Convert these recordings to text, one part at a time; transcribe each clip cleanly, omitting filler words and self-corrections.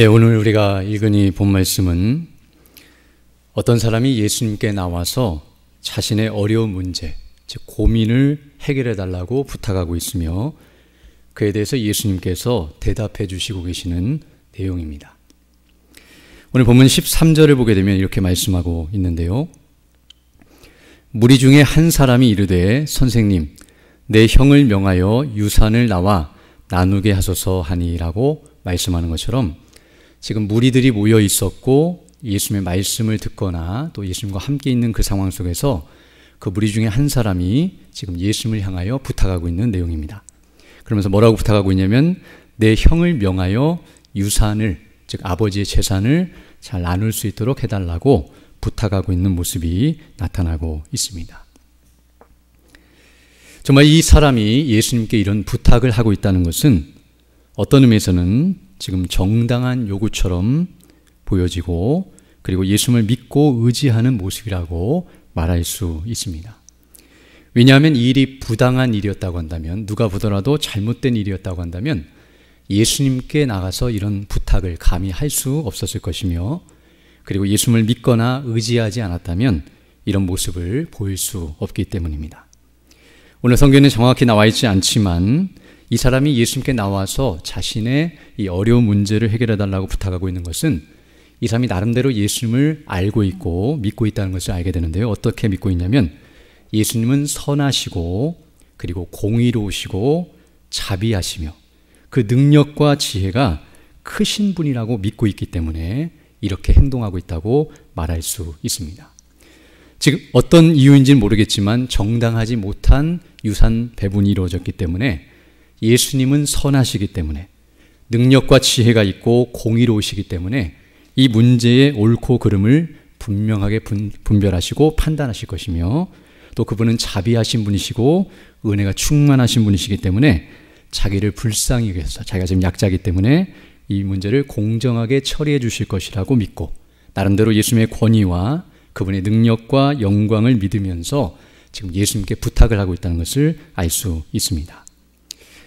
오늘 우리가 읽은 이 본 말씀은 어떤 사람이 예수님께 나와서 자신의 어려운 문제, 즉 고민을 해결해 달라고 부탁하고 있으며 그에 대해서 예수님께서 대답해 주시고 계시는 내용입니다. 오늘 본문 13절을 보게 되면 이렇게 말씀하고 있는데요. 무리 중에 한 사람이 이르되 선생님, 내 형을 명하여 유산을 나와 나누게 하소서 하니라고 말씀하는 것처럼 지금 무리들이 모여 있었고 예수님의 말씀을 듣거나 또 예수님과 함께 있는 그 상황 속에서 그 무리 중에 한 사람이 지금 예수님을 향하여 부탁하고 있는 내용입니다. 그러면서 뭐라고 부탁하고 있냐면 내 형을 명하여 유산을, 즉 아버지의 재산을 잘 나눌 수 있도록 해달라고 부탁하고 있는 모습이 나타나고 있습니다. 정말 이 사람이 예수님께 이런 부탁을 하고 있다는 것은 어떤 의미에서는 지금 정당한 요구처럼 보여지고 그리고 예수님을 믿고 의지하는 모습이라고 말할 수 있습니다. 왜냐하면 이 일이 부당한 일이었다고 한다면, 누가 보더라도 잘못된 일이었다고 한다면 예수님께 나가서 이런 부탁을 감히 할 수 없었을 것이며, 그리고 예수님을 믿거나 의지하지 않았다면 이런 모습을 보일 수 없기 때문입니다. 오늘 성경에는 정확히 나와 있지 않지만 이 사람이 예수님께 나와서 자신의 이 어려운 문제를 해결해 달라고 부탁하고 있는 것은 이 사람이 나름대로 예수님을 알고 있고 믿고 있다는 것을 알게 되는데요. 어떻게 믿고 있냐면 예수님은 선하시고 그리고 공의로우시고 자비하시며 그 능력과 지혜가 크신 분이라고 믿고 있기 때문에 이렇게 행동하고 있다고 말할 수 있습니다. 지금 어떤 이유인지는 모르겠지만 정당하지 못한 유산 배분이 이루어졌기 때문에 예수님은 선하시기 때문에 능력과 지혜가 있고 공의로우시기 때문에 이 문제의 옳고 그름을 분명하게 분별하시고 판단하실 것이며 또 그분은 자비하신 분이시고 은혜가 충만하신 분이시기 때문에 자기를 불쌍히 여겨서 자기가 지금 약자이기 때문에 이 문제를 공정하게 처리해 주실 것이라고 믿고 나름대로 예수님의 권위와 그분의 능력과 영광을 믿으면서 지금 예수님께 부탁을 하고 있다는 것을 알 수 있습니다.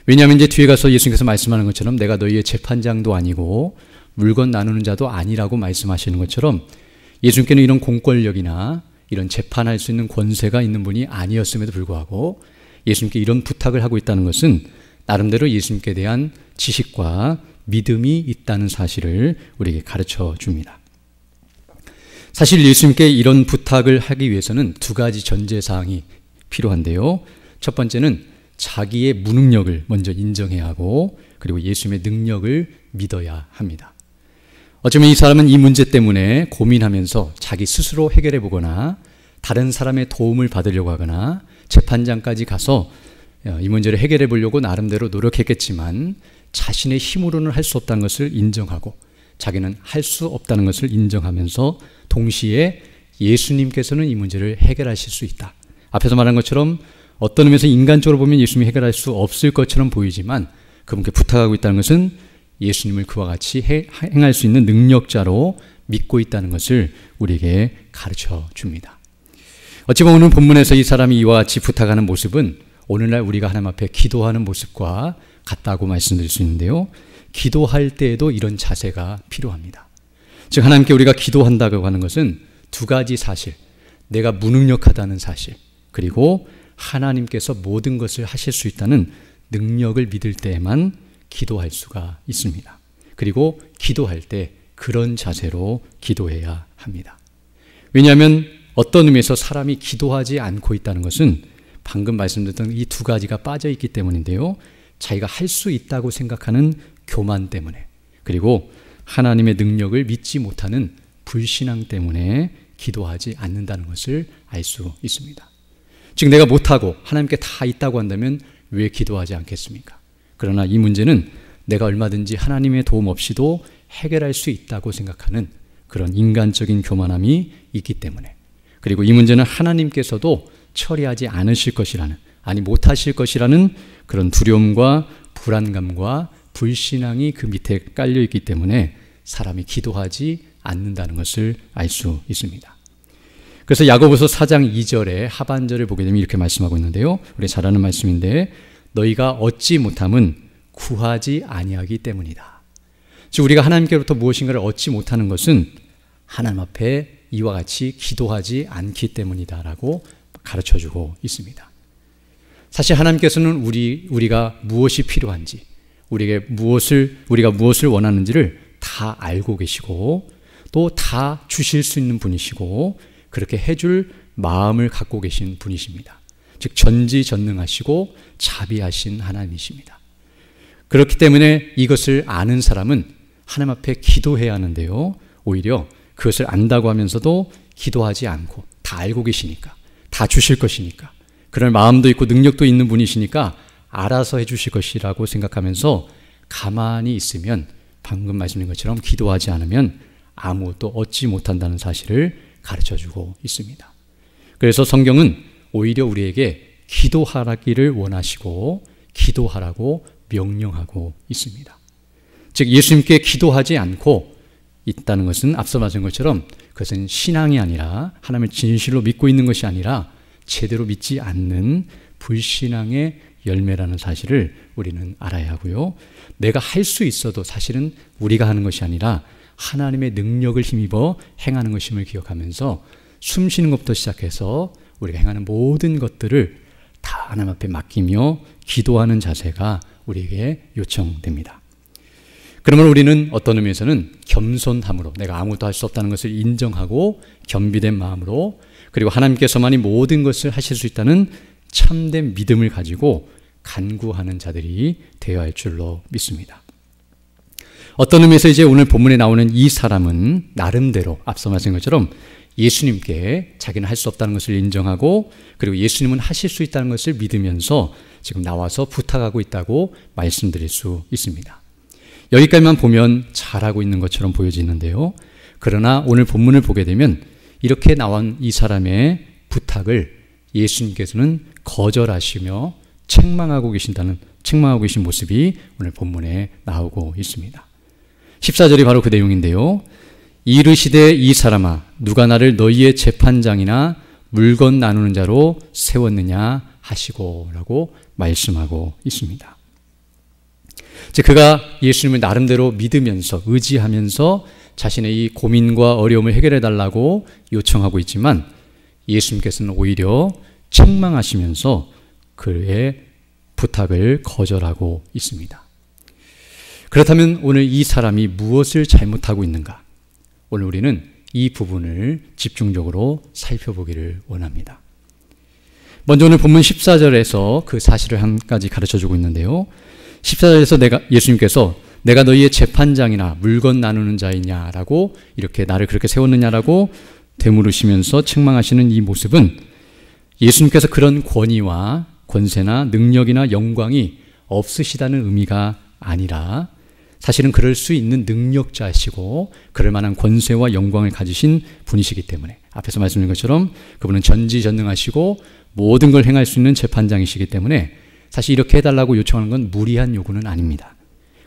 왜냐하면 이제 뒤에 가서 예수님께서 말씀하는 것처럼 내가 너희의 재판장도 아니고 물건 나누는 자도 아니라고 말씀하시는 것처럼 예수님께는 이런 공권력이나 이런 재판할 수 있는 권세가 있는 분이 아니었음에도 불구하고 예수님께 이런 부탁을 하고 있다는 것은 나름대로 예수님께 대한 지식과 믿음이 있다는 사실을 우리에게 가르쳐 줍니다. 사실 예수님께 이런 부탁을 하기 위해서는 두 가지 전제사항이 필요한데요. 첫 번째는 자기의 무능력을 먼저 인정해야 하고 그리고 예수님의 능력을 믿어야 합니다. 어쩌면 이 사람은 이 문제 때문에 고민하면서 자기 스스로 해결해 보거나 다른 사람의 도움을 받으려고 하거나 재판장까지 가서 이 문제를 해결해 보려고 나름대로 노력했겠지만 자신의 힘으로는 할 수 없다는 것을 인정하고 자기는 할 수 없다는 것을 인정하면서 동시에 예수님께서는 이 문제를 해결하실 수 있다. 앞에서 말한 것처럼 어떤 의미에서 인간적으로 보면 예수님이 해결할 수 없을 것처럼 보이지만 그분께 부탁하고 있다는 것은 예수님을 그와 같이 행할 수 있는 능력자로 믿고 있다는 것을 우리에게 가르쳐 줍니다. 어찌 보면 오늘 본문에서 이 사람이 이와 같이 부탁하는 모습은 오늘날 우리가 하나님 앞에 기도하는 모습과 같다고 말씀드릴 수 있는데요. 기도할 때에도 이런 자세가 필요합니다. 즉 하나님께 우리가 기도한다고 하는 것은 두 가지 사실, 내가 무능력하다는 사실, 그리고 하나님께서 모든 것을 하실 수 있다는 능력을 믿을 때에만 기도할 수가 있습니다. 그리고 기도할 때 그런 자세로 기도해야 합니다. 왜냐하면 어떤 의미에서 사람이 기도하지 않고 있다는 것은 방금 말씀드렸던 이 두 가지가 빠져 있기 때문인데요. 자기가 할 수 있다고 생각하는 교만 때문에, 그리고 하나님의 능력을 믿지 못하는 불신앙 때문에 기도하지 않는다는 것을 알 수 있습니다. 즉 내가 못하고 하나님께 다 있다고 한다면 왜 기도하지 않겠습니까? 그러나 이 문제는 내가 얼마든지 하나님의 도움 없이도 해결할 수 있다고 생각하는 그런 인간적인 교만함이 있기 때문에, 그리고 이 문제는 하나님께서도 처리하지 않으실 것이라는, 아니 못하실 것이라는 그런 두려움과 불안감과 불신앙이 그 밑에 깔려 있기 때문에 사람이 기도하지 않는다는 것을 알 수 있습니다. 그래서 야고보서 4장 2절의 하반절을 보게 되면 이렇게 말씀하고 있는데요. 우리 잘 아는 말씀인데 너희가 얻지 못함은 구하지 아니하기 때문이다. 즉 우리가 하나님께로부터 무엇인가를 얻지 못하는 것은 하나님 앞에 이와 같이 기도하지 않기 때문이다라고 가르쳐주고 있습니다. 사실 하나님께서는 우리가 무엇이 필요한지, 우리가 무엇을 원하는지를 다 알고 계시고 또 다 주실 수 있는 분이시고 그렇게 해줄 마음을 갖고 계신 분이십니다. 즉 전지전능하시고 자비하신 하나님이십니다. 그렇기 때문에 이것을 아는 사람은 하나님 앞에 기도해야 하는데요, 오히려 그것을 안다고 하면서도 기도하지 않고 다 알고 계시니까, 다 주실 것이니까, 그럴 마음도 있고 능력도 있는 분이시니까 알아서 해주실 것이라고 생각하면서 가만히 있으면 방금 말씀드린 것처럼 기도하지 않으면 아무것도 얻지 못한다는 사실을 가르쳐주고 있습니다. 그래서 성경은 오히려 우리에게 기도하기를 원하시고 기도하라고 명령하고 있습니다. 즉 예수님께 기도하지 않고 있다는 것은 앞서 말한 것처럼 그것은 신앙이 아니라, 하나님을 진실로 믿고 있는 것이 아니라 제대로 믿지 않는 불신앙의 열매라는 사실을 우리는 알아야 하고요. 내가 할 수 있어도 사실은 우리가 하는 것이 아니라 하나님의 능력을 힘입어 행하는 것임을 기억하면서 숨 쉬는 것부터 시작해서 우리가 행하는 모든 것들을 다 하나님 앞에 맡기며 기도하는 자세가 우리에게 요청됩니다. 그러면 우리는 어떤 의미에서는 겸손함으로, 내가 아무것도 할 수 없다는 것을 인정하고 겸비된 마음으로, 그리고 하나님께서만이 모든 것을 하실 수 있다는 참된 믿음을 가지고 간구하는 자들이 되어야 할 줄로 믿습니다. 어떤 의미에서 이제 오늘 본문에 나오는 이 사람은 나름대로 앞서 말씀한 것처럼 예수님께 자기는 할 수 없다는 것을 인정하고 그리고 예수님은 하실 수 있다는 것을 믿으면서 지금 나와서 부탁하고 있다고 말씀드릴 수 있습니다. 여기까지만 보면 잘하고 있는 것처럼 보여지는데요. 그러나 오늘 본문을 보게 되면 이렇게 나온 이 사람의 부탁을 예수님께서는 거절하시며 책망하고 계신 모습이 오늘 본문에 나오고 있습니다. 14절이 바로 그 내용인데요. 이르시되 이 사람아 누가 나를 너희의 재판장이나 물건 나누는 자로 세웠느냐 하시고 라고 말씀하고 있습니다. 즉 그가 예수님을 나름대로 믿으면서 의지하면서 자신의 이 고민과 어려움을 해결해 달라고 요청하고 있지만 예수님께서는 오히려 책망하시면서 그의 부탁을 거절하고 있습니다. 그렇다면 오늘 이 사람이 무엇을 잘못하고 있는가? 오늘 우리는 이 부분을 집중적으로 살펴보기를 원합니다. 먼저 오늘 본문 14절에서 그 사실을 한 가지 가르쳐주고 있는데요. 14절에서 예수님께서 내가 너희의 재판장이나 물건 나누는 자이냐라고 이렇게 나를 그렇게 세웠느냐라고 되물으시면서 책망하시는 이 모습은 예수님께서 그런 권위와 권세나 능력이나 영광이 없으시다는 의미가 아니라 사실은 그럴 수 있는 능력자이시고 그럴 만한 권세와 영광을 가지신 분이시기 때문에 앞에서 말씀드린 것처럼 그분은 전지전능하시고 모든 걸 행할 수 있는 재판장이시기 때문에 사실 이렇게 해달라고 요청하는 건 무리한 요구는 아닙니다.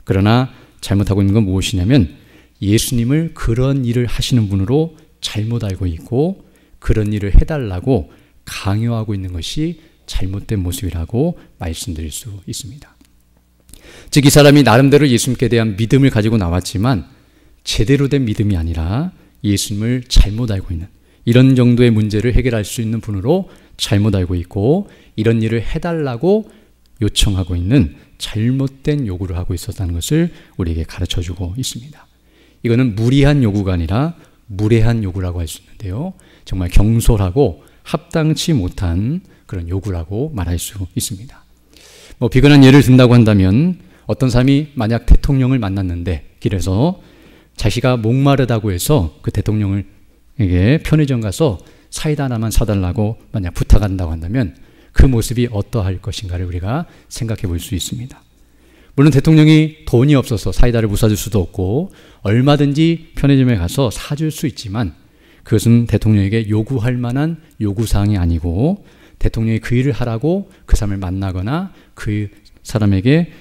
그러나 잘못하고 있는 건 무엇이냐면 예수님을 그런 일을 하시는 분으로 잘못 알고 있고 그런 일을 해달라고 강요하고 있는 것이 잘못된 모습이라고 말씀드릴 수 있습니다. 즉 이 사람이 나름대로 예수님께 대한 믿음을 가지고 나왔지만 제대로 된 믿음이 아니라 예수님을 잘못 알고 있는 이런 정도의 문제를 해결할 수 있는 분으로 잘못 알고 있고 이런 일을 해달라고 요청하고 있는 잘못된 요구를 하고 있었다는 것을 우리에게 가르쳐주고 있습니다. 이거는 무리한 요구가 아니라 무례한 요구라고 할 수 있는데요. 정말 경솔하고 합당치 못한 그런 요구라고 말할 수 있습니다. 비근한 예를 든다고 한다면 어떤 사람이 만약 대통령을 만났는데 길에서 자기가 목마르다고 해서 그 대통령에게 편의점 가서 사이다 하나만 사달라고 만약 부탁한다고 한다면 그 모습이 어떠할 것인가를 우리가 생각해 볼 수 있습니다. 물론 대통령이 돈이 없어서 사이다를 못 사줄 수도 없고 얼마든지 편의점에 가서 사줄 수 있지만 그것은 대통령에게 요구할 만한 요구사항이 아니고 대통령이 그 일을 하라고 그 사람을 만나거나 그 사람에게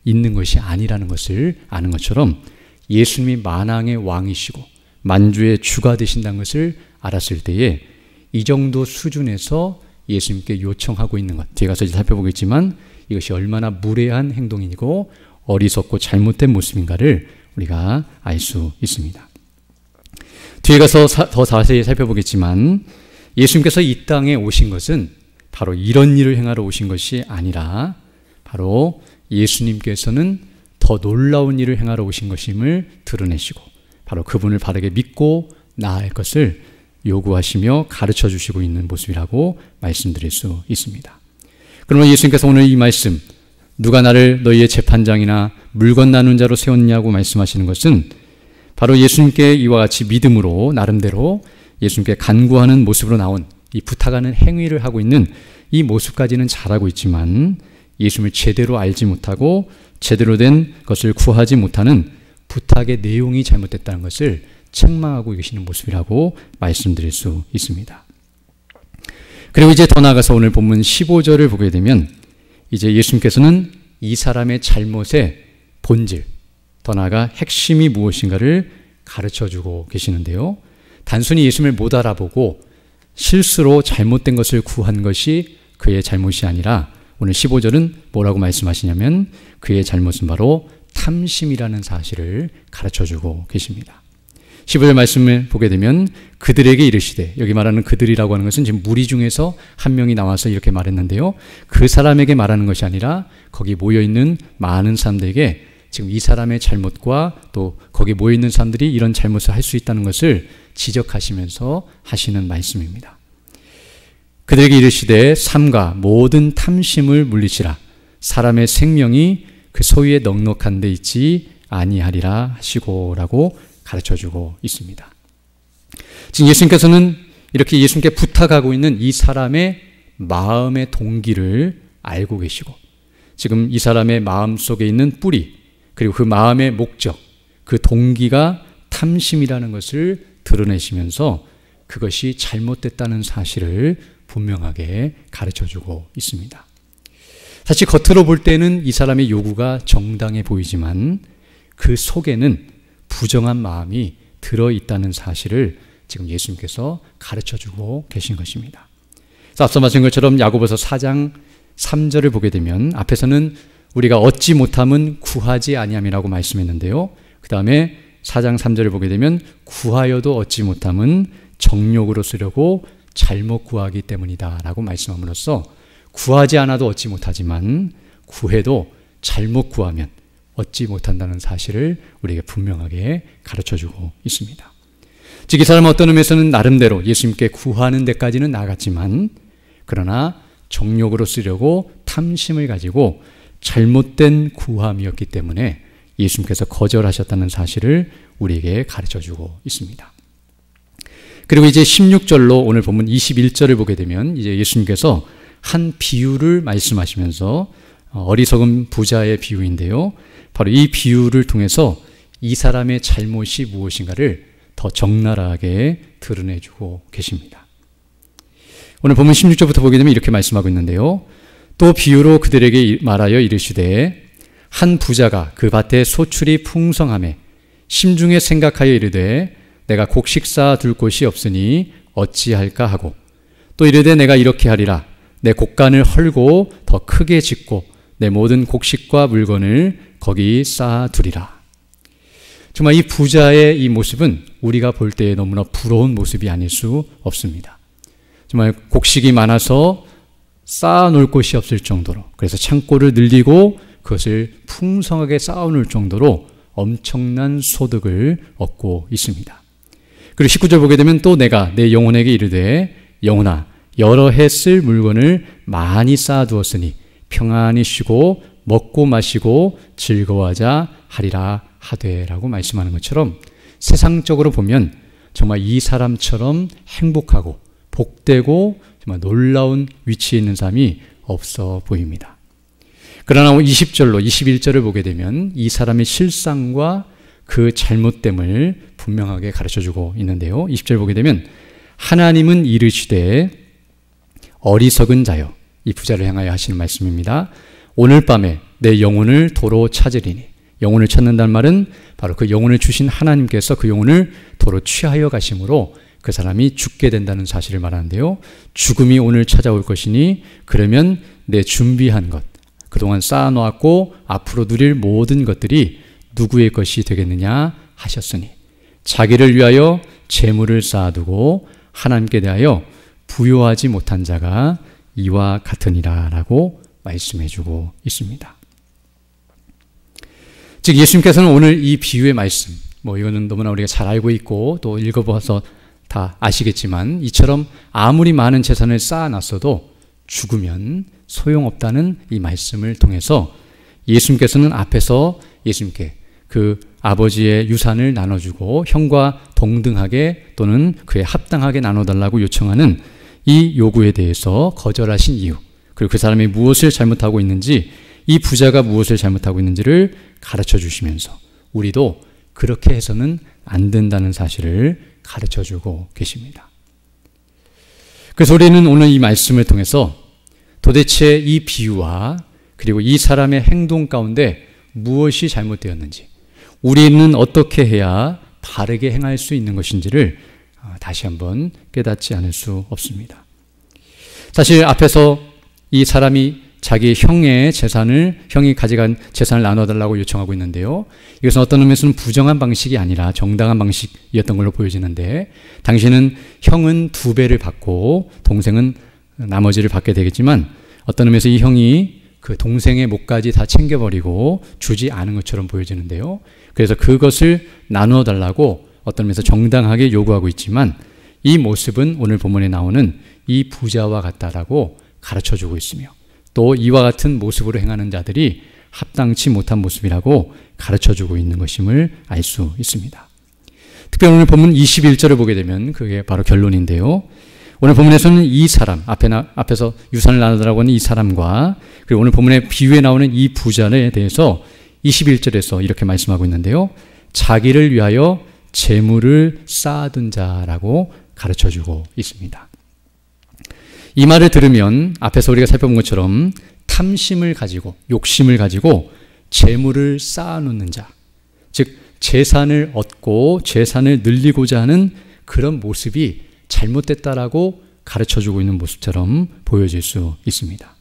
있는 것이 아니라는 것을 아는 것처럼 예수님이 만왕의 왕이시고 만주의 주가 되신다는 것을 알았을 때에 이 정도 수준에서 예수님께 요청하고 있는 것, 뒤에 가서 살펴보겠지만 이것이 얼마나 무례한 행동이고 어리석고 잘못된 모습인가를 우리가 알 수 있습니다. 뒤에 가서 더 자세히 살펴보겠지만 예수님께서 이 땅에 오신 것은 바로 이런 일을 행하러 오신 것이 아니라 바로 예수님께서는 더 놀라운 일을 행하러 오신 것임을 드러내시고 바로 그분을 바르게 믿고 나아갈 것을 요구하시며 가르쳐 주시고 있는 모습이라고 말씀드릴 수 있습니다. 그러면 예수님께서 오늘 이 말씀, 누가 나를 너희의 재판장이나 물건 나눈 자로 세웠냐고 말씀하시는 것은 바로 예수님께 이와 같이 믿음으로 나름대로 예수님께 간구하는 모습으로 나온 이 부탁하는 행위를 하고 있는 이 모습까지는 잘하고 있지만 예수님을 제대로 알지 못하고 제대로 된 것을 구하지 못하는 부탁의 내용이 잘못됐다는 것을 책망하고 계시는 모습이라고 말씀드릴 수 있습니다. 그리고 이제 더 나아가서 오늘 본문 15절을 보게 되면 이제 예수님께서는 이 사람의 잘못의 본질, 더 나아가 핵심이 무엇인가를 가르쳐주고 계시는데요. 단순히 예수님을 못 알아보고 실수로 잘못된 것을 구한 것이 그의 잘못이 아니라 오늘 15절은 뭐라고 말씀하시냐면 그의 잘못은 바로 탐심이라는 사실을 가르쳐주고 계십니다. 15절 말씀을 보게 되면 그들에게 이르시되, 여기 말하는 그들이라고 하는 것은 지금 무리 중에서 한 명이 나와서 이렇게 말했는데요. 그 사람에게 말하는 것이 아니라 거기 모여있는 많은 사람들에게 지금 이 사람의 잘못과 또 거기 모여있는 사람들이 이런 잘못을 할 수 있다는 것을 지적하시면서 하시는 말씀입니다. 그들에게 이르시되 삼가 모든 탐심을 물리치라. 사람의 생명이 그 소유에 넉넉한 데 있지 아니하리라 하시고라고 가르쳐주고 있습니다. 지금 예수님께서는 이렇게 예수님께 부탁하고 있는 이 사람의 마음의 동기를 알고 계시고 지금 이 사람의 마음 속에 있는 뿌리 그리고 그 마음의 목적, 그 동기가 탐심이라는 것을 드러내시면서 그것이 잘못됐다는 사실을 분명하게 가르쳐주고 있습니다. 사실 겉으로 볼 때는 이 사람의 요구가 정당해 보이지만 그 속에는 부정한 마음이 들어있다는 사실을 지금 예수님께서 가르쳐주고 계신 것입니다. 앞서 말씀한 것처럼 야고보서 4장 3절을 보게 되면 앞에서는 우리가 얻지 못함은 구하지 아니함이라고 말씀했는데요. 그 다음에 4장 3절을 보게 되면 구하여도 얻지 못함은 정욕으로 쓰려고 잘못 구하기 때문이다 라고 말씀함으로써 구하지 않아도 얻지 못하지만 구해도 잘못 구하면 얻지 못한다는 사실을 우리에게 분명하게 가르쳐주고 있습니다. 즉 이 사람은 어떤 의미에서는 나름대로 예수님께 구하는 데까지는 나갔지만 그러나 정욕으로 쓰려고 탐심을 가지고 잘못된 구함이었기 때문에 예수님께서 거절하셨다는 사실을 우리에게 가르쳐주고 있습니다. 그리고 이제 16절로 오늘 본문 21절을 보게 되면 이제 예수님께서 한 비유를 말씀하시면서 어리석은 부자의 비유인데요. 바로 이 비유를 통해서 이 사람의 잘못이 무엇인가를 더 적나라하게 드러내주고 계십니다. 오늘 본문 16절부터 보게 되면 이렇게 말씀하고 있는데요. 또 비유로 그들에게 말하여 이르시되 한 부자가 그 밭에 소출이 풍성하매 심중에 생각하여 이르되 내가 곡식 쌓아 둘 곳이 없으니 어찌할까 하고 또 이르되 내가 이렇게 하리라 내 곡간을 헐고 더 크게 짓고 내 모든 곡식과 물건을 거기 쌓아 두리라. 정말 이 부자의 이 모습은 우리가 볼 때에 너무나 부러운 모습이 아닐 수 없습니다. 정말 곡식이 많아서 쌓아 놓을 곳이 없을 정도로 그래서 창고를 늘리고 그것을 풍성하게 쌓아 놓을 정도로 엄청난 소득을 얻고 있습니다. 그리고 19절 보게 되면 또 내가 내 영혼에게 이르되 영혼아 여러 해 쓸 물건을 많이 쌓아두었으니 평안히 쉬고 먹고 마시고 즐거워하자 하리라 하되라고 말씀하는 것처럼 세상적으로 보면 정말 이 사람처럼 행복하고 복되고 정말 놀라운 위치에 있는 사람이 없어 보입니다. 그러나 20절로 21절을 보게 되면 이 사람의 실상과 그 잘못됨을 분명하게 가르쳐주고 있는데요. 20절 보게 되면 하나님은 이르시되 어리석은 자여, 이 부자를 향하여 하시는 말씀입니다. 오늘 밤에 내 영혼을 도로 찾으리니, 영혼을 찾는다는 말은 바로 그 영혼을 주신 하나님께서 그 영혼을 도로 취하여 가심으로 그 사람이 죽게 된다는 사실을 말하는데요. 죽음이 오늘 찾아올 것이니 그러면 내 준비한 것, 그동안 쌓아놓았고 앞으로 누릴 모든 것들이 누구의 것이 되겠느냐 하셨으니 자기를 위하여 재물을 쌓아두고 하나님께 대하여 부요하지 못한 자가 이와 같으니라 라고 말씀해 주고 있습니다. 즉 예수님께서는 오늘 이 비유의 말씀, 이거는 너무나 우리가 잘 알고 있고 또 읽어봐서 다 아시겠지만 이처럼 아무리 많은 재산을 쌓아놨어도 죽으면 소용없다는 이 말씀을 통해서 예수님께서는 앞에서 예수님께 그 아버지의 유산을 나눠주고 형과 동등하게 또는 그에 합당하게 나눠달라고 요청하는 이 요구에 대해서 거절하신 이유, 그리고 그 사람이 무엇을 잘못하고 있는지, 이 부자가 무엇을 잘못하고 있는지를 가르쳐 주시면서 우리도 그렇게 해서는 안 된다는 사실을 가르쳐 주고 계십니다. 그래서 우리는 오늘 이 말씀을 통해서 도대체 이 비유와 그리고 이 사람의 행동 가운데 무엇이 잘못되었는지, 우리는 어떻게 해야 바르게 행할 수 있는 것인지를 다시 한번 깨닫지 않을 수 없습니다. 사실 앞에서 이 사람이 자기 형이 가져간 재산을 나눠달라고 요청하고 있는데요. 이것은 어떤 의미에서는 부정한 방식이 아니라 정당한 방식이었던 걸로 보여지는데, 당신은 형은 2배를 받고 동생은 나머지를 받게 되겠지만 어떤 의미에서 이 형이 그 동생의 몫까지 다 챙겨버리고 주지 않은 것처럼 보여지는데요. 그래서 그것을 나누어 달라고 어떤 의미에서 정당하게 요구하고 있지만 이 모습은 오늘 본문에 나오는 이 부자와 같다라고 가르쳐주고 있으며 또 이와 같은 모습으로 행하는 자들이 합당치 못한 모습이라고 가르쳐주고 있는 것임을 알 수 있습니다. 특별히 오늘 본문 21절을 보게 되면 그게 바로 결론인데요. 오늘 본문에서는 이 사람, 앞에서 유산을 나누더라고 하는 이 사람과 그리고 오늘 본문의 비유에 나오는 이 부자에 대해서 21절에서 이렇게 말씀하고 있는데요. 자기를 위하여 재물을 쌓아둔 자라고 가르쳐주고 있습니다. 이 말을 들으면 앞에서 우리가 살펴본 것처럼 탐심을 가지고 욕심을 가지고 재물을 쌓아놓는 자, 즉 재산을 얻고 재산을 늘리고자 하는 그런 모습이 잘못됐다라고 가르쳐주고 있는 모습처럼 보여질 수 있습니다.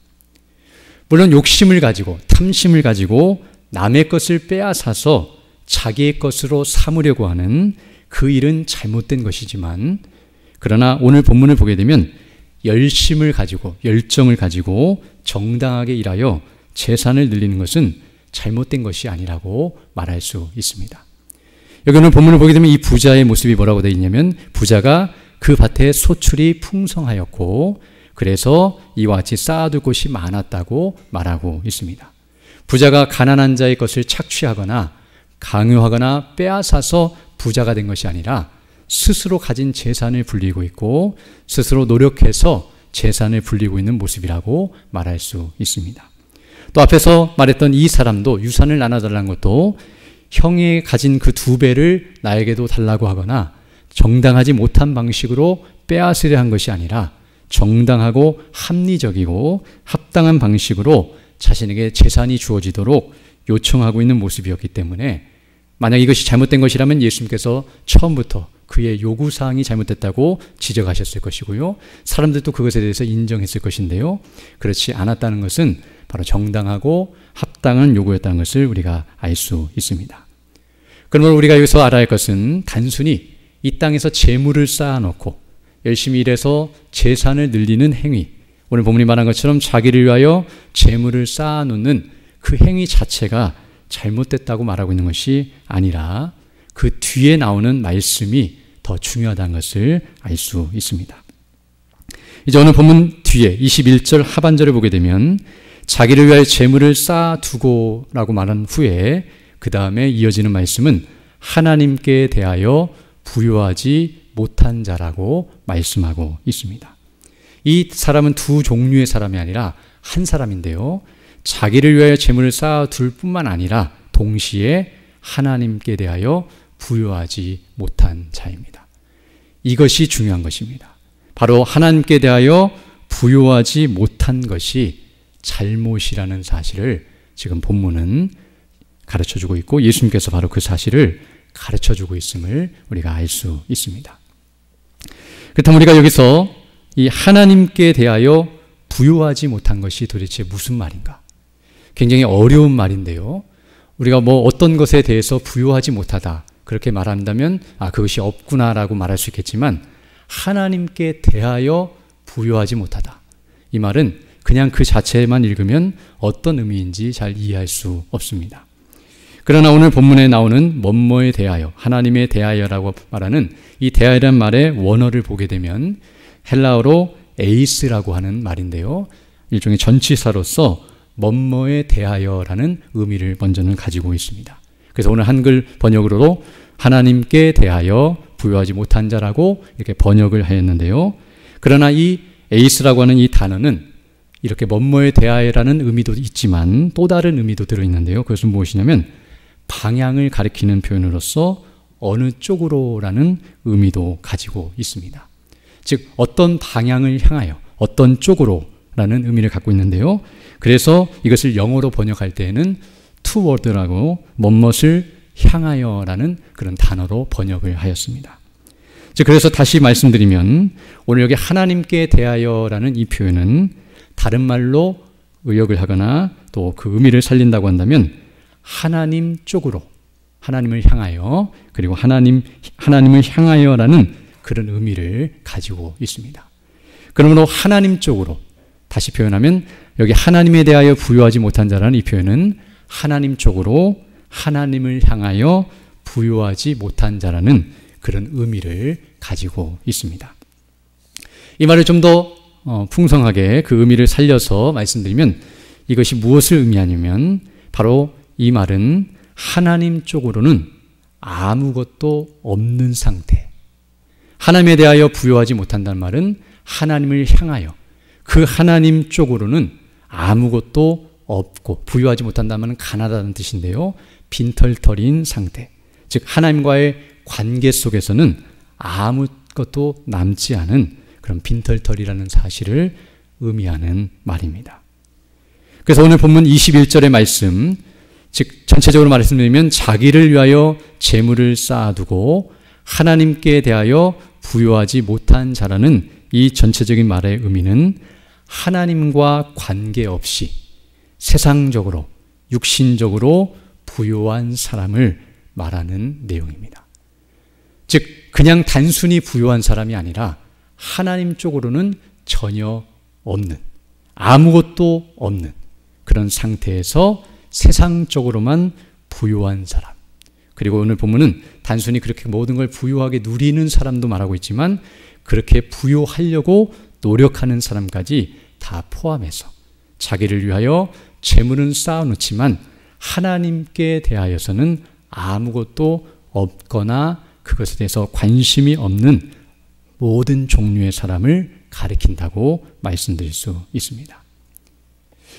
물론 욕심을 가지고 탐심을 가지고 남의 것을 빼앗아서 자기의 것으로 삼으려고 하는 그 일은 잘못된 것이지만, 그러나 오늘 본문을 보게 되면 열심을 가지고 열정을 가지고 정당하게 일하여 재산을 늘리는 것은 잘못된 것이 아니라고 말할 수 있습니다. 여기 오늘 본문을 보게 되면 이 부자의 모습이 뭐라고 되어 있냐면, 부자가 그 밭에 소출이 풍성하였고 그래서 이와 같이 쌓아둘 곳이 많았다고 말하고 있습니다. 부자가 가난한 자의 것을 착취하거나 강요하거나 빼앗아서 부자가 된 것이 아니라 스스로 가진 재산을 불리고 있고 스스로 노력해서 재산을 불리고 있는 모습이라고 말할 수 있습니다. 또 앞에서 말했던 이 사람도 유산을 나눠달라는 것도 형이 가진 그 2배를 나에게도 달라고 하거나 정당하지 못한 방식으로 빼앗으려 한 것이 아니라 정당하고 합리적이고 합당한 방식으로 자신에게 재산이 주어지도록 요청하고 있는 모습이었기 때문에, 만약 이것이 잘못된 것이라면 예수님께서 처음부터 그의 요구사항이 잘못됐다고 지적하셨을 것이고요. 사람들도 그것에 대해서 인정했을 것인데요. 그렇지 않았다는 것은 바로 정당하고 합당한 요구였다는 것을 우리가 알 수 있습니다. 그러므로 우리가 여기서 알아야 할 것은 단순히 이 땅에서 재물을 쌓아놓고 열심히 일해서 재산을 늘리는 행위, 오늘 본문이 말한 것처럼 자기를 위하여 재물을 쌓아놓는 그 행위 자체가 잘못됐다고 말하고 있는 것이 아니라 그 뒤에 나오는 말씀이 더 중요하다는 것을 알 수 있습니다. 이제 오늘 본문 뒤에 21절 하반절을 보게 되면 자기를 위하여 재물을 쌓아두고 라고 말한 후에 그 다음에 이어지는 말씀은 하나님께 대하여 부요하지 못한 자라고 말씀하고 있습니다. 이 사람은 2 종류의 사람이 아니라 한 사람인데요. 자기를 위하여 재물을 쌓아둘 뿐만 아니라 동시에 하나님께 대하여 부요하지 못한 자입니다. 이것이 중요한 것입니다. 바로 하나님께 대하여 부요하지 못한 것이 잘못이라는 사실을 지금 본문은 가르쳐주고 있고 예수님께서 바로 그 사실을 가르쳐주고 있음을 우리가 알 수 있습니다. 그렇다면 우리가 여기서 이 하나님께 대하여 부요하지 못한 것이 도대체 무슨 말인가? 굉장히 어려운 말인데요. 우리가 뭐 어떤 것에 대해서 부유하지 못하다 그렇게 말한다면 그것이 없구나라고 말할 수 있겠지만 하나님께 대하여 부유하지 못하다. 이 말은 그냥 그 자체만 읽으면 어떤 의미인지 잘 이해할 수 없습니다. 그러나 오늘 본문에 나오는 뭐뭐에 대하여, 하나님에 대하여라고 말하는 이 대하여라는 말의 원어를 보게 되면 헬라어로 에이스라고 하는 말인데요. 일종의 전치사로서 뭐뭐에 대하여라는 의미를 먼저는 가지고 있습니다. 그래서 오늘 한글 번역으로도 하나님께 대하여 부유하지 못한 자라고 이렇게 번역을 하였는데요. 그러나 이 에이스라고 하는 이 단어는 이렇게 뭐뭐에 대하여라는 의미도 있지만 또 다른 의미도 들어있는데요. 그것은 무엇이냐면 방향을 가리키는 표현으로서 어느 쪽으로라는 의미도 가지고 있습니다. 즉 어떤 방향을 향하여 어떤 쪽으로라는 의미를 갖고 있는데요. 그래서 이것을 영어로 번역할 때에는 toward라고 뭐뭇을 향하여라는 그런 단어로 번역을 하였습니다. 즉 그래서 다시 말씀드리면 오늘 여기 하나님께 대하여라는 이 표현은 다른 말로 의역을 하거나 또 그 의미를 살린다고 한다면 하나님 쪽으로, 하나님을 향하여, 그리고 하나님을 향하여라는 그런 의미를 가지고 있습니다. 그러므로 하나님 쪽으로, 다시 표현하면 여기 하나님에 대하여 부유하지 못한 자라는 이 표현은 하나님 쪽으로 하나님을 향하여 부유하지 못한 자라는 그런 의미를 가지고 있습니다. 이 말을 좀 더 풍성하게 그 의미를 살려서 말씀드리면 이것이 무엇을 의미하냐면 바로 이 말은 하나님 쪽으로는 아무것도 없는 상태, 하나님에 대하여 부유하지 못한다는 말은 하나님을 향하여 그 하나님 쪽으로는 아무것도 없고, 부유하지 못한다는 말은 가난하다는 뜻인데요, 빈털터리인 상태, 즉 하나님과의 관계 속에서는 아무것도 남지 않은 그런 빈털터리라는 사실을 의미하는 말입니다. 그래서 오늘 본문 21절의 말씀, 즉 전체적으로 말씀드리면 자기를 위하여 재물을 쌓아두고 하나님께 대하여 부유하지 못한 자라는 이 전체적인 말의 의미는 하나님과 관계없이 세상적으로, 육신적으로 부유한 사람을 말하는 내용입니다. 즉 그냥 단순히 부유한 사람이 아니라 하나님 쪽으로는 전혀 없는, 아무것도 없는 그런 상태에서 세상적으로만 부유한 사람, 그리고 오늘 본문은 단순히 그렇게 모든 걸 부유하게 누리는 사람도 말하고 있지만 그렇게 부유하려고 노력하는 사람까지 다 포함해서 자기를 위하여 재물은 쌓아놓지만 하나님께 대하여서는 아무것도 없거나 그것에 대해서 관심이 없는 모든 종류의 사람을 가리킨다고 말씀드릴 수 있습니다.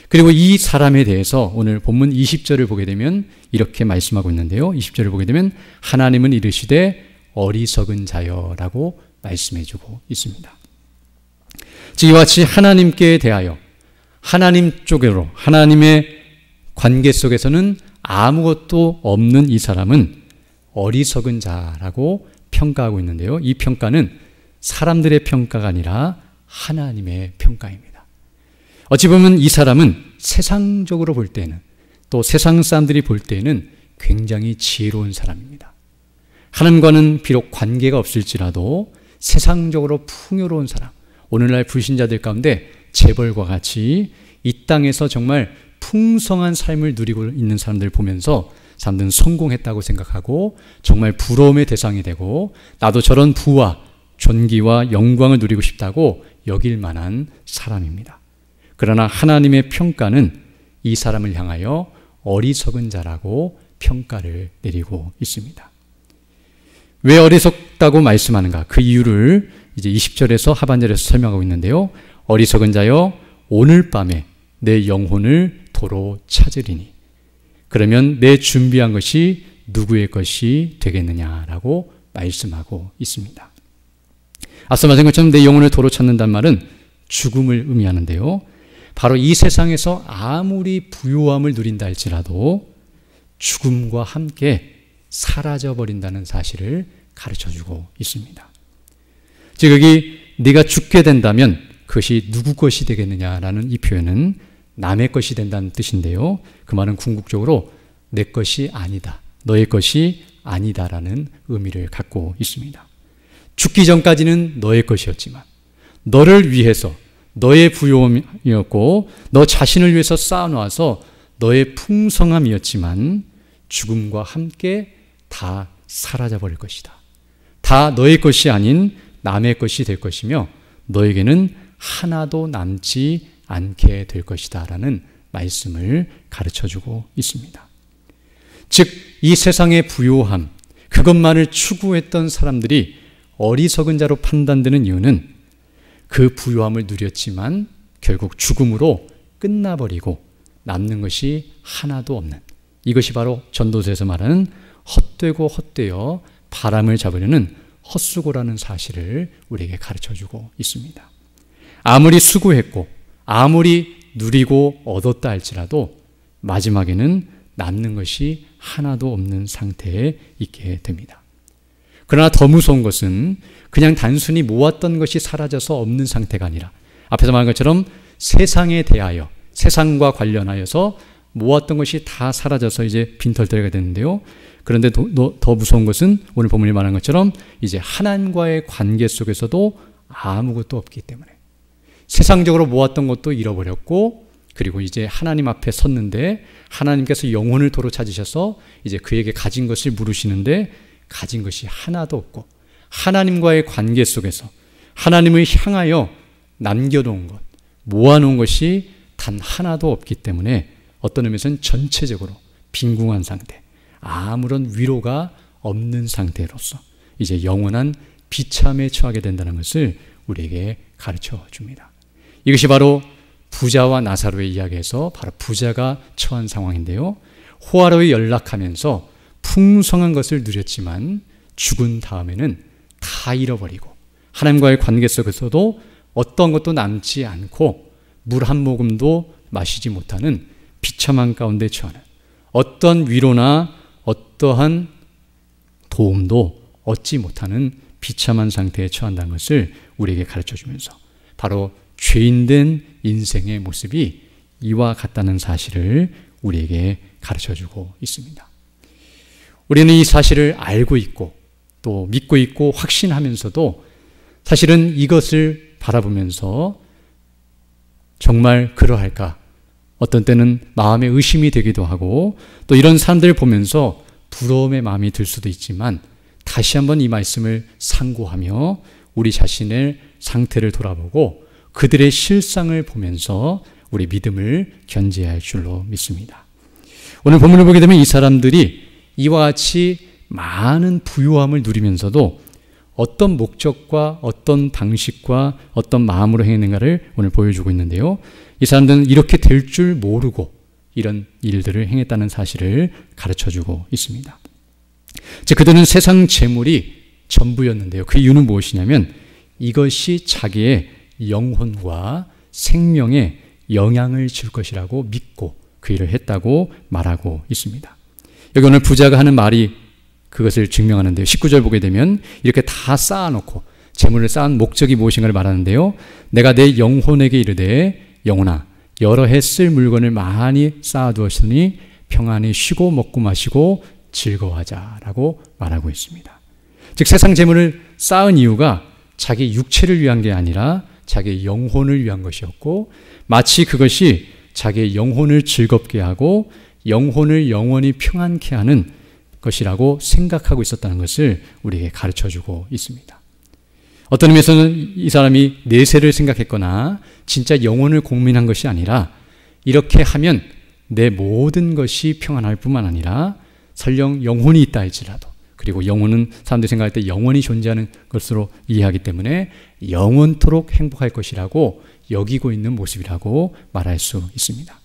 그리고 이 사람에 대해서 오늘 본문 20절을 보게 되면 이렇게 말씀하고 있는데요. 20절을 보게 되면 하나님은 이르시되 어리석은 자여라고 말씀해주고 있습니다. 즉 이와 같이 하나님께 대하여 하나님 쪽으로, 하나님의 관계 속에서는 아무것도 없는 이 사람은 어리석은 자라고 평가하고 있는데요. 이 평가는 사람들의 평가가 아니라 하나님의 평가입니다. 어찌 보면 이 사람은 세상적으로 볼 때는, 또 세상 사람들이 볼 때는 굉장히 지혜로운 사람입니다. 하나님과는 비록 관계가 없을지라도 세상적으로 풍요로운 사람, 오늘날 불신자들 가운데 재벌과 같이 이 땅에서 정말 풍성한 삶을 누리고 있는 사람들 보면서 사람들은 성공했다고 생각하고 정말 부러움의 대상이 되고 나도 저런 부와 존귀와 영광을 누리고 싶다고 여길 만한 사람입니다. 그러나 하나님의 평가는 이 사람을 향하여 어리석은 자라고 평가를 내리고 있습니다. 왜 어리석다고 말씀하는가? 그 이유를 이제 20절에서 하반절에서 설명하고 있는데요. 어리석은 자여 오늘 밤에 내 영혼을 도로 찾으리니 그러면 내 준비한 것이 누구의 것이 되겠느냐라고 말씀하고 있습니다. 앞서 말한 것처럼 내 영혼을 도로 찾는다는 말은 죽음을 의미하는데요. 바로 이 세상에서 아무리 부유함을 누린다 할지라도 죽음과 함께 사라져버린다는 사실을 가르쳐주고 있습니다. 즉 여기 네가 죽게 된다면 그것이 누구 것이 되겠느냐라는 이 표현은 남의 것이 된다는 뜻인데요. 그 말은 궁극적으로 내 것이 아니다, 너의 것이 아니다라는 의미를 갖고 있습니다. 죽기 전까지는 너의 것이었지만, 너를 위해서 너의 부요함이었고 너 자신을 위해서 쌓아놓아서 너의 풍성함이었지만 죽음과 함께 다 사라져버릴 것이다. 다 너의 것이 아닌 남의 것이 될 것이며 너에게는 하나도 남지 않게 될 것이다 라는 말씀을 가르쳐주고 있습니다. 즉, 이 세상의 부요함, 그것만을 추구했던 사람들이 어리석은 자로 판단되는 이유는 그 부요함을 누렸지만 결국 죽음으로 끝나버리고 남는 것이 하나도 없는, 이것이 바로 전도서에서 말하는 헛되고 헛되어 바람을 잡으려는 헛수고라는 사실을 우리에게 가르쳐주고 있습니다. 아무리 수고했고 아무리 누리고 얻었다 할지라도 마지막에는 남는 것이 하나도 없는 상태에 있게 됩니다. 그러나 더 무서운 것은 그냥 단순히 모았던 것이 사라져서 없는 상태가 아니라 앞에서 말한 것처럼 세상에 대하여, 세상과 관련하여서 모았던 것이 다 사라져서 이제 빈털터리가 되는데요. 그런데 더 무서운 것은 오늘 본문이 말한 것처럼 이제 하나님과의 관계 속에서도 아무것도 없기 때문에 세상적으로 모았던 것도 잃어버렸고, 그리고 이제 하나님 앞에 섰는데 하나님께서 영혼을 도로 찾으셔서 이제 그에게 가진 것을 물으시는데 가진 것이 하나도 없고, 하나님과의 관계 속에서 하나님을 향하여 남겨놓은 것, 모아놓은 것이 단 하나도 없기 때문에 어떤 의미에서는 전체적으로 빈궁한 상태, 아무런 위로가 없는 상태로서 이제 영원한 비참에 처하게 된다는 것을 우리에게 가르쳐 줍니다. 이것이 바로 부자와 나사로의 이야기에서 바로 부자가 처한 상황인데요. 호화로에 연락하면서 풍성한 것을 누렸지만 죽은 다음에는 다 잃어버리고 하나님과의 관계 속에서도 어떤 것도 남지 않고 물 한 모금도 마시지 못하는 비참한 가운데 처하는, 어떤 위로나 어떠한 도움도 얻지 못하는 비참한 상태에 처한다는 것을 우리에게 가르쳐주면서 바로 죄인된 인생의 모습이 이와 같다는 사실을 우리에게 가르쳐주고 있습니다. 우리는 이 사실을 알고 있고 또 믿고 있고 확신하면서도 사실은 이것을 바라보면서 정말 그러할까? 어떤 때는 마음에 의심이 되기도 하고 또 이런 사람들을 보면서 부러움의 마음이 들 수도 있지만 다시 한번 이 말씀을 상고하며 우리 자신의 상태를 돌아보고 그들의 실상을 보면서 우리 믿음을 견지해야 할 줄로 믿습니다. 오늘 본문을 보게 되면 이 사람들이 이와 같이 많은 부유함을 누리면서도 어떤 목적과 어떤 방식과 어떤 마음으로 행했는가를 오늘 보여주고 있는데요. 이 사람들은 이렇게 될 줄 모르고 이런 일들을 행했다는 사실을 가르쳐주고 있습니다. 즉 그들은 세상 재물이 전부였는데요. 그 이유는 무엇이냐면 이것이 자기의 영혼과 생명에 영향을 줄 것이라고 믿고 그 일을 했다고 말하고 있습니다. 여기 오늘 부자가 하는 말이 그것을 증명하는데요. 19절 보게 되면 이렇게 다 쌓아놓고 재물을 쌓은 목적이 무엇인가를 말하는데요. 내가 내 영혼에게 이르되 영혼아 여러 해 쓸 물건을 많이 쌓아두었으니 평안히 쉬고 먹고 마시고 즐거워하자라고 말하고 있습니다. 즉 세상 재물을 쌓은 이유가 자기 육체를 위한 게 아니라 자기의 영혼을 위한 것이었고 마치 그것이 자기의 영혼을 즐겁게 하고 영혼을 영원히 평안케 하는 것이라고 생각하고 있었다는 것을 우리에게 가르쳐주고 있습니다. 어떤 의미에서는 이 사람이 내세를 생각했거나 진짜 영혼을 공민한 것이 아니라 이렇게 하면 내 모든 것이 평안할 뿐만 아니라 설령 영혼이 있다 할지라도, 그리고 영혼은 사람들이 생각할 때 영원히 존재하는 것으로 이해하기 때문에 영원토록 행복할 것이라고 여기고 있는 모습이라고 말할 수 있습니다.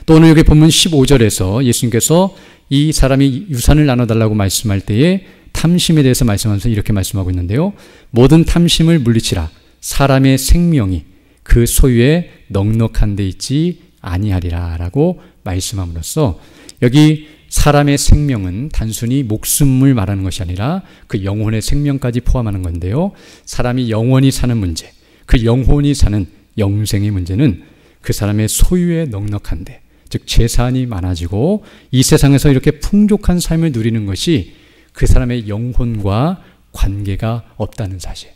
또 오늘 여기 본문 15절에서 예수님께서 이 사람이 유산을 나눠달라고 말씀할 때에 탐심에 대해서 말씀하면서 이렇게 말씀하고 있는데요. 모든 탐심을 물리치라. 사람의 생명이 그 소유에 넉넉한 데 있지 아니하리라 라고 말씀함으로써 여기 사람의 생명은 단순히 목숨을 말하는 것이 아니라 그 영혼의 생명까지 포함하는 건데요. 사람이 영원히 사는 문제, 그 영혼이 사는 영생의 문제는 그 사람의 소유에 넉넉한데 즉 재산이 많아지고 이 세상에서 이렇게 풍족한 삶을 누리는 것이 그 사람의 영혼과 관계가 없다는 사실,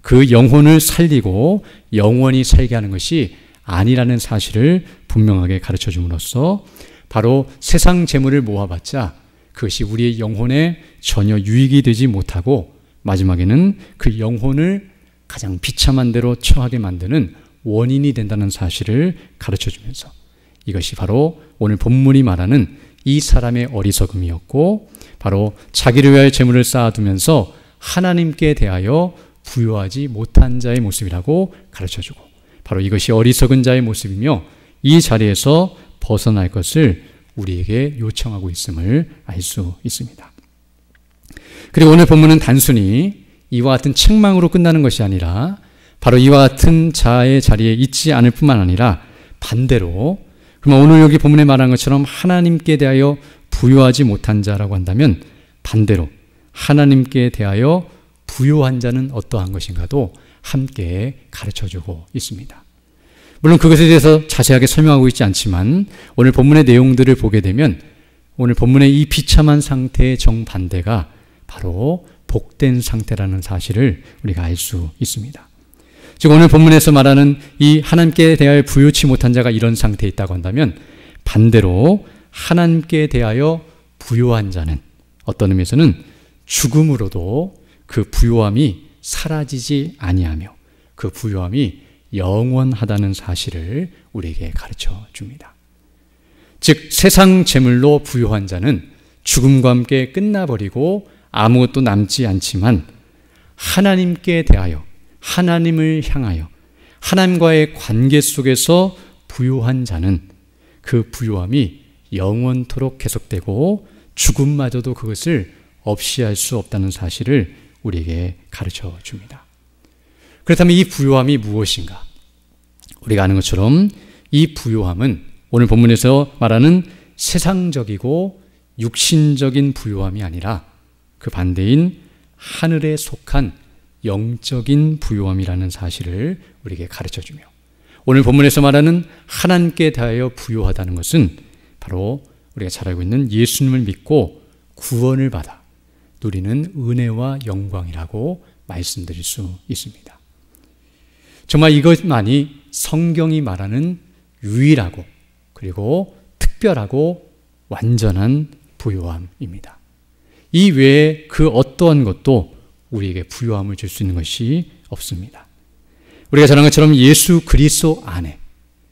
그 영혼을 살리고 영원히 살게 하는 것이 아니라는 사실을 분명하게 가르쳐 줌으로써 바로 세상 재물을 모아봤자 그것이 우리의 영혼에 전혀 유익이 되지 못하고 마지막에는 그 영혼을 가장 비참한 대로 처하게 만드는 원인이 된다는 사실을 가르쳐 주면서 이것이 바로 오늘 본문이 말하는 이 사람의 어리석음이었고 바로 자기를 위하여 재물을 쌓아두면서 하나님께 대하여 부요하지 못한 자의 모습이라고 가르쳐주고 바로 이것이 어리석은 자의 모습이며 이 자리에서 벗어날 것을 우리에게 요청하고 있음을 알 수 있습니다. 그리고 오늘 본문은 단순히 이와 같은 책망으로 끝나는 것이 아니라 바로 이와 같은 자의 자리에 있지 않을 뿐만 아니라 반대로, 그러면 오늘 여기 본문에 말한 것처럼 하나님께 대하여 부요하지 못한 자라고 한다면 반대로 하나님께 대하여 부요한 자는 어떠한 것인가도 함께 가르쳐주고 있습니다. 물론 그것에 대해서 자세하게 설명하고 있지 않지만 오늘 본문의 내용들을 보게 되면 오늘 본문의 이 비참한 상태의 정반대가 바로 복된 상태라는 사실을 우리가 알 수 있습니다. 즉 오늘 본문에서 말하는 이 하나님께 대하여 부요치 못한 자가 이런 상태에 있다고 한다면 반대로 하나님께 대하여 부요한 자는 어떤 의미에서는 죽음으로도 그 부요함이 사라지지 아니하며 그 부요함이 영원하다는 사실을 우리에게 가르쳐 줍니다. 즉 세상 재물로 부요한 자는 죽음과 함께 끝나버리고 아무것도 남지 않지만 하나님께 대하여 하나님을 향하여 하나님과의 관계 속에서 부요한 자는 그 부요함이 영원토록 계속되고 죽음마저도 그것을 없이 할 수 없다는 사실을 우리에게 가르쳐 줍니다. 그렇다면 이 부요함이 무엇인가? 우리가 아는 것처럼 이 부요함은 오늘 본문에서 말하는 세상적이고 육신적인 부요함이 아니라 그 반대인 하늘에 속한 영적인 부요함이라는 사실을 우리에게 가르쳐주며 오늘 본문에서 말하는 하나님께 대하여 부요하다는 것은 바로 우리가 잘 알고 있는 예수님을 믿고 구원을 받아 누리는 은혜와 영광이라고 말씀드릴 수 있습니다. 정말 이것만이 성경이 말하는 유일하고 그리고 특별하고 완전한 부요함입니다. 이 외에 그 어떠한 것도 우리에게 부요함을 줄 수 있는 것이 없습니다. 우리가 잘 아는 것처럼 예수 그리스도 안에,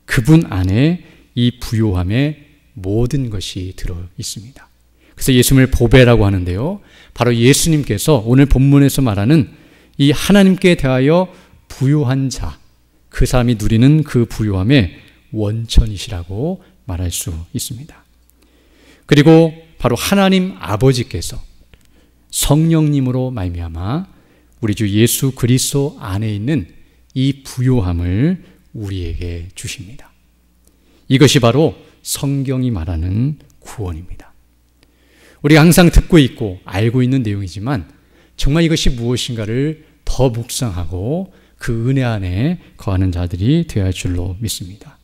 그분 안에 이 부요함의 모든 것이 들어 있습니다. 그래서 예수님을 보배라고 하는데요. 바로 예수님께서 오늘 본문에서 말하는 이 하나님께 대하여 부요한 자, 그 사람이 누리는 그 부요함의 원천이시라고 말할 수 있습니다. 그리고 바로 하나님 아버지께서 성령님으로 말미암아 우리 주 예수 그리스도 안에 있는 이 부요함을 우리에게 주십니다. 이것이 바로 성경이 말하는 구원입니다. 우리가 항상 듣고 있고 알고 있는 내용이지만 정말 이것이 무엇인가를 더 묵상하고 그 은혜 안에 거하는 자들이 되어야 할 줄로 믿습니다.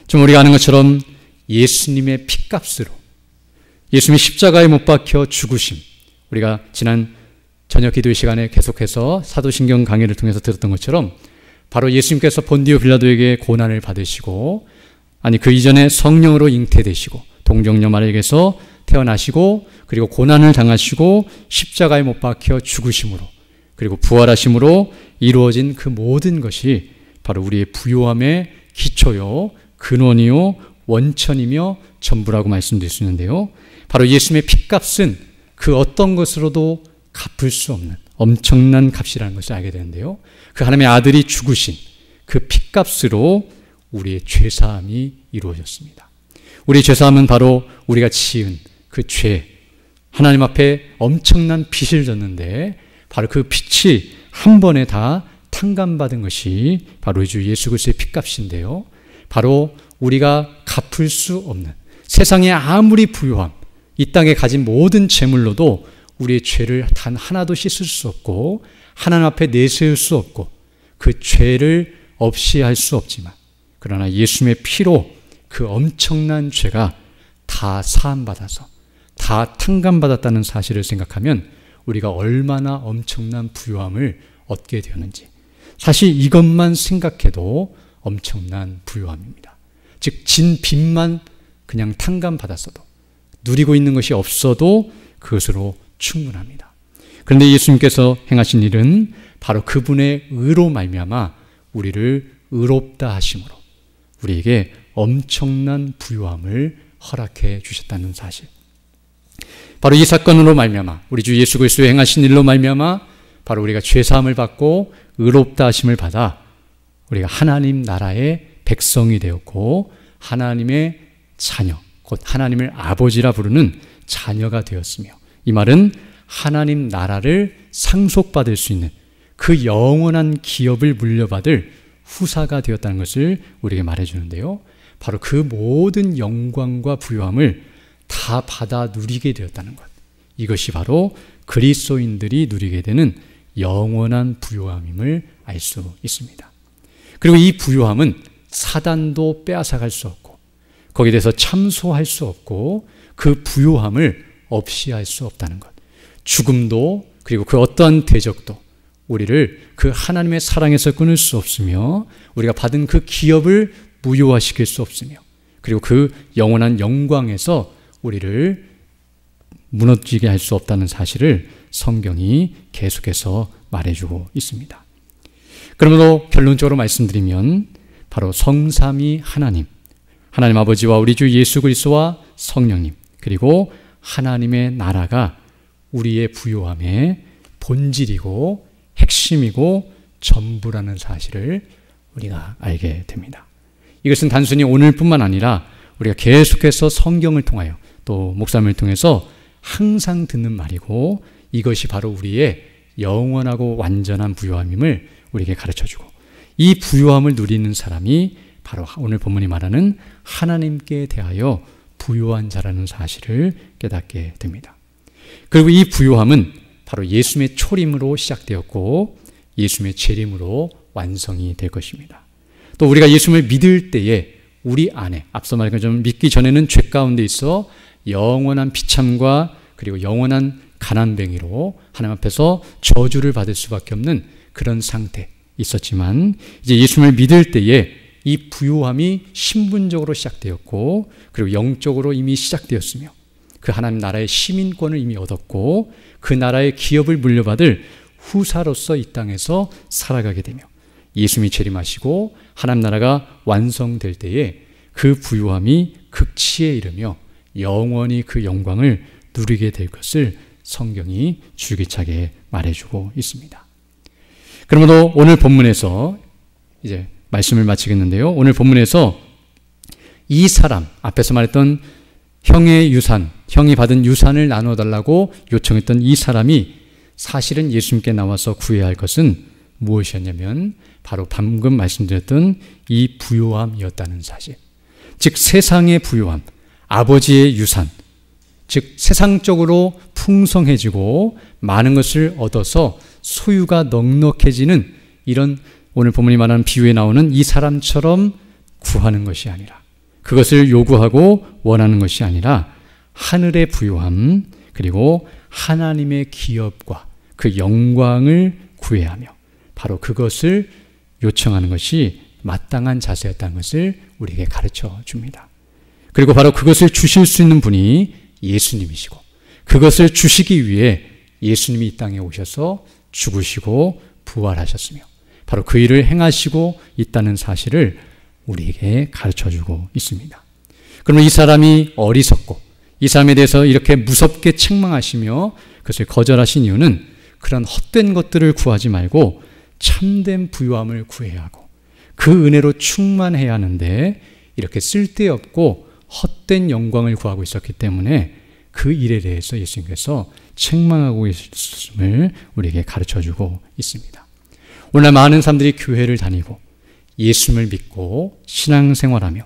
좀 우리가 아는 것처럼 예수님의 핏값으로 예수님이 십자가에 못 박혀 죽으심, 우리가 지난 저녁 기도의 시간에 계속해서 사도신경 강의를 통해서 들었던 것처럼 바로 예수님께서 본디오 빌라도에게 고난을 받으시고 그 이전에 성령으로 잉태되시고 동정녀 마리아에게서 태어나시고 그리고 고난을 당하시고 십자가에 못 박혀 죽으심으로 그리고 부활하심으로 이루어진 그 모든 것이 바로 우리의 부요함의 기초요 근원이요 원천이며 전부라고 말씀드릴 수 있는데요. 바로 예수님의 핏값은 그 어떤 것으로도 갚을 수 없는 엄청난 값이라는 것을 알게 되는데요. 그 하나님의 아들이 죽으신 그 핏값으로 우리의 죄사함이 이루어졌습니다. 우리의 죄사함은 바로 우리가 지은 그 죄, 하나님 앞에 엄청난 빚을 졌는데 바로 그 빚이 한 번에 다 탕감받은 것이 바로 주 예수 그리스도의 핏값인데요. 바로 우리가 갚을 수 없는 세상에 아무리 부유함, 이 땅에 가진 모든 재물로도 우리의 죄를 단 하나도 씻을 수 없고 하나님 앞에 내세울 수 없고 그 죄를 없이 할 수 없지만 그러나 예수님의 피로 그 엄청난 죄가 다 사함받아서 다 탕감받았다는 사실을 생각하면 우리가 얼마나 엄청난 부요함을 얻게 되었는지, 사실 이것만 생각해도 엄청난 부요함입니다. 즉 진 빚만 그냥 탕감받았어도, 누리고 있는 것이 없어도 그것으로 충분합니다. 그런데 예수님께서 행하신 일은 바로 그분의 의로 말미암아 우리를 의롭다 하심으로 우리에게 엄청난 부요함을 허락해 주셨다는 사실, 바로 이 사건으로 말미암아 우리 주 예수 그리스도의 행하신 일로 말미암아 바로 우리가 죄사함을 받고 의롭다 하심을 받아 우리가 하나님 나라의 백성이 되었고 하나님의 자녀, 곧 하나님을 아버지라 부르는 자녀가 되었으며, 이 말은 하나님 나라를 상속받을 수 있는 그 영원한 기업을 물려받을 후사가 되었다는 것을 우리에게 말해주는데요, 바로 그 모든 영광과 부요함을 다 받아 누리게 되었다는 것, 이것이 바로 그리스도인들이 누리게 되는 영원한 부요함임을 알 수 있습니다. 그리고 이 부요함은 사단도 빼앗아갈 수 없고 거기에 대해서 참소할 수 없고 그 부요함을 없이 할 수 없다는 것, 죽음도 그리고 그 어떠한 대적도 우리를 그 하나님의 사랑에서 끊을 수 없으며 우리가 받은 그 기업을 무효화시킬 수 없으며 그리고 그 영원한 영광에서 우리를 무너지게 할 수 없다는 사실을 성경이 계속해서 말해주고 있습니다. 그러므로 결론적으로 말씀드리면 바로 성삼위 하나님, 하나님 아버지와 우리 주 예수 그리스도와 성령님, 그리고 하나님의 나라가 우리의 부요함의 본질이고 핵심이고 전부라는 사실을 우리가 알게 됩니다. 이것은 단순히 오늘뿐만 아니라 우리가 계속해서 성경을 통하여 또 목사님을 통해서 항상 듣는 말이고, 이것이 바로 우리의 영원하고 완전한 부요함임을 우리에게 가르쳐주고, 이 부요함을 누리는 사람이 바로 오늘 본문이 말하는 하나님께 대하여 부요한 자라는 사실을 깨닫게 됩니다. 그리고 이 부요함은 바로 예수님의 초림으로 시작되었고 예수님의 재림으로 완성이 될 것입니다. 또 우리가 예수님을 믿을 때에 우리 안에, 앞서 말한 것처럼 믿기 전에는 죄 가운데 있어 영원한 비참과 그리고 영원한 가난뱅이로 하나님 앞에서 저주를 받을 수밖에 없는 그런 상태 있었지만, 이제 예수님을 믿을 때에 이 부요함이 신분적으로 시작되었고 그리고 영적으로 이미 시작되었으며 그 하나님 나라의 시민권을 이미 얻었고 그 나라의 기업을 물려받을 후사로서 이 땅에서 살아가게 되며, 예수님이 재림하시고 하나님 나라가 완성될 때에 그 부요함이 극치에 이르며 영원히 그 영광을 누리게 될 것을 성경이 줄기차게 말해주고 있습니다. 그러므로 오늘 본문에서 이제 말씀을 마치겠는데요, 오늘 본문에서 이 사람, 앞에서 말했던 형의 유산, 형이 받은 유산을 나눠달라고 요청했던 이 사람이 사실은 예수님께 나와서 구해야 할 것은 무엇이었냐면 바로 방금 말씀드렸던 이 부요함이었다는 사실, 즉 세상의 부요함, 아버지의 유산, 즉 세상적으로 풍성해지고 많은 것을 얻어서 소유가 넉넉해지는 이런 오늘 본문이 말하는 비유에 나오는 이 사람처럼 구하는 것이 아니라, 그것을 요구하고 원하는 것이 아니라 하늘의 부요함 그리고 하나님의 기업과 그 영광을 구해야 하며 바로 그것을 요청하는 것이 마땅한 자세였다는 것을 우리에게 가르쳐 줍니다. 그리고 바로 그것을 주실 수 있는 분이 예수님이시고 그것을 주시기 위해 예수님이 이 땅에 오셔서 죽으시고 부활하셨으며 바로 그 일을 행하시고 있다는 사실을 우리에게 가르쳐주고 있습니다. 그러면 이 사람이 어리석고 이 사람에 대해서 이렇게 무섭게 책망하시며 그것을 거절하신 이유는 그런 헛된 것들을 구하지 말고 참된 부요함을 구해야 하고 그 은혜로 충만해야 하는데 이렇게 쓸데없고 헛된 영광을 구하고 있었기 때문에 그 일에 대해서 예수님께서 책망하고 있음을 우리에게 가르쳐주고 있습니다. 오늘 많은 사람들이 교회를 다니고 예수님을 믿고 신앙생활하며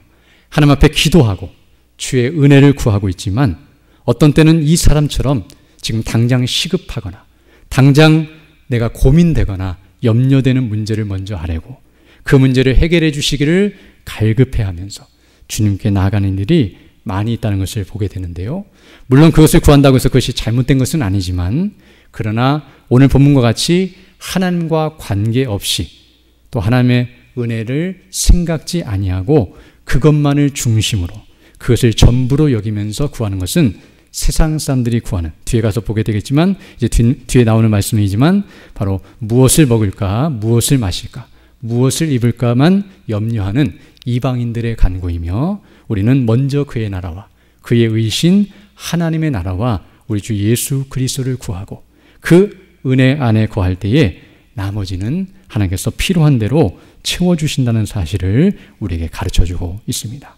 하나님 앞에 기도하고 주의 은혜를 구하고 있지만 어떤 때는 이 사람처럼 지금 당장 시급하거나 당장 내가 고민되거나 염려되는 문제를 먼저 하려고 그 문제를 해결해 주시기를 갈급해하면서 주님께 나아가는 일이 많이 있다는 것을 보게 되는데요. 물론 그것을 구한다고 해서 그것이 잘못된 것은 아니지만, 그러나 오늘 본문과 같이 하나님과 관계없이 또 하나님의 은혜를 생각지 아니하고 그것만을 중심으로, 그것을 전부로 여기면서 구하는 것은 세상 사람들이 구하는, 뒤에 가서 보게 되겠지만 이제 뒤에 나오는 말씀이지만 바로 무엇을 먹을까, 무엇을 마실까, 무엇을 입을까만 염려하는 이방인들의 간구이며, 우리는 먼저 그의 나라와 그의 의신 하나님의 나라와 우리 주 예수 그리스도를 구하고 그 은혜 안에 거할 때에 나머지는 하나님께서 필요한 대로 채워주신다는 사실을 우리에게 가르쳐주고 있습니다.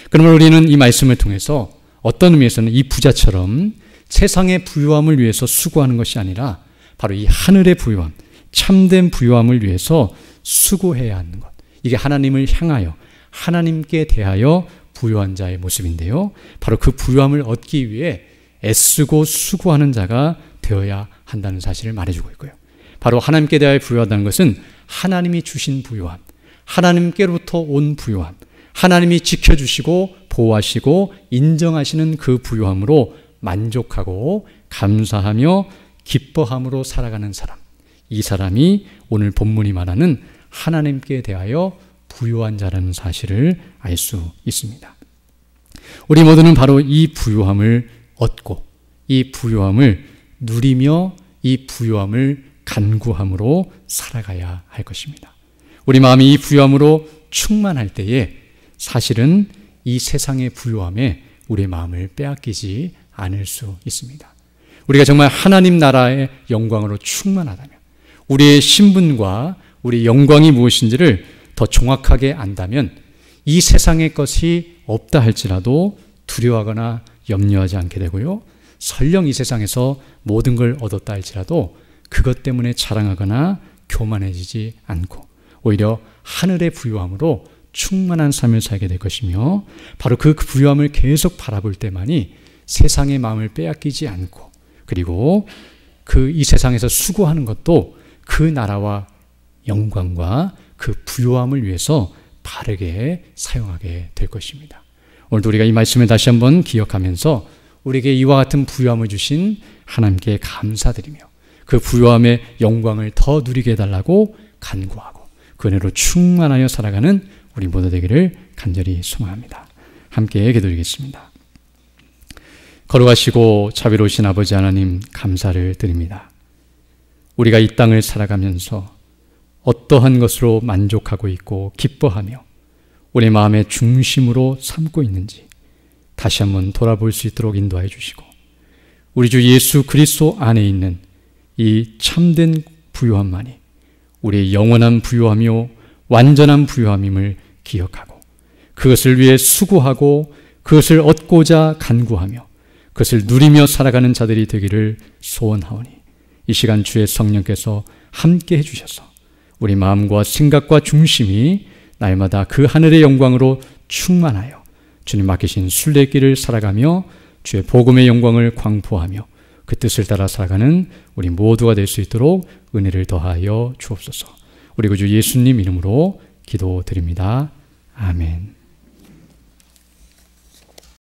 그러면 우리는 이 말씀을 통해서 어떤 의미에서는 이 부자처럼 세상의 부유함을 위해서 수고하는 것이 아니라 바로 이 하늘의 부유함, 참된 부유함을 위해서 수고해야 하는 것, 이게 하나님을 향하여 하나님께 대하여 부유한 자의 모습인데요. 바로 그 부유함을 얻기 위해 애쓰고 수고하는 자가 되어야 한다는 사실을 말해주고 있고요. 바로 하나님께 대하여 부유하다는 것은 하나님이 주신 부유함, 하나님께로부터 온 부유함, 하나님이 지켜주시고 보호하시고 인정하시는 그 부유함으로 만족하고 감사하며 기뻐함으로 살아가는 사람, 이 사람이 오늘 본문이 말하는 하나님께 대하여 부유한 자라는 사실을 알 수 있습니다. 우리 모두는 바로 이 부유함을 얻고 이 부유함을 누리며 이 부유함을 간구함으로 살아가야 할 것입니다. 우리 마음이 이 부유함으로 충만할 때에 사실은 이 세상의 부유함에 우리의 마음을 빼앗기지 않을 수 있습니다. 우리가 정말 하나님 나라의 영광으로 충만하다면, 우리의 신분과 우리의 영광이 무엇인지를 더 정확하게 안다면 이 세상의 것이 없다 할지라도 두려워하거나 염려하지 않게 되고요. 설령 이 세상에서 모든 걸 얻었다 할지라도 그것 때문에 자랑하거나 교만해지지 않고 오히려 하늘의 부유함으로 충만한 삶을 살게 될 것이며, 바로 그 부유함을 계속 바라볼 때만이 세상의 마음을 빼앗기지 않고, 그리고 그 이 세상에서 수고하는 것도 그 나라와 영광과 그 부유함을 위해서 바르게 사용하게 될 것입니다. 오늘도 우리가 이 말씀을 다시 한번 기억하면서 우리에게 이와 같은 부유함을 주신 하나님께 감사드리며 그 부유함의 영광을 더 누리게 해달라고 간구하고 그 은혜로 충만하여 살아가는 우리 모두 되기를 간절히 소망합니다. 함께 기도드리겠습니다. 거룩하시고 자비로우신 아버지 하나님, 감사를 드립니다. 우리가 이 땅을 살아가면서 어떠한 것으로 만족하고 있고 기뻐하며 우리 마음의 중심으로 삼고 있는지 다시 한번 돌아볼 수 있도록 인도하여 주시고, 우리 주 예수 그리스도 안에 있는 이 참된 부유함만이 우리의 영원한 부유함이요 완전한 부유함임을 기억하고 그것을 위해 수고하고 그것을 얻고자 간구하며 그것을 누리며 살아가는 자들이 되기를 소원하오니, 이 시간 주의 성령께서 함께 해주셔서 우리 마음과 생각과 중심이 날마다 그 하늘의 영광으로 충만하여 주님 맡기신 순례길을 살아가며 주의 복음의 영광을 광포하며 그 뜻을 따라 살아가는 우리 모두가 될 수 있도록 은혜를 더하여 주옵소서. 우리 구주 예수님 이름으로 기도드립니다. 아멘.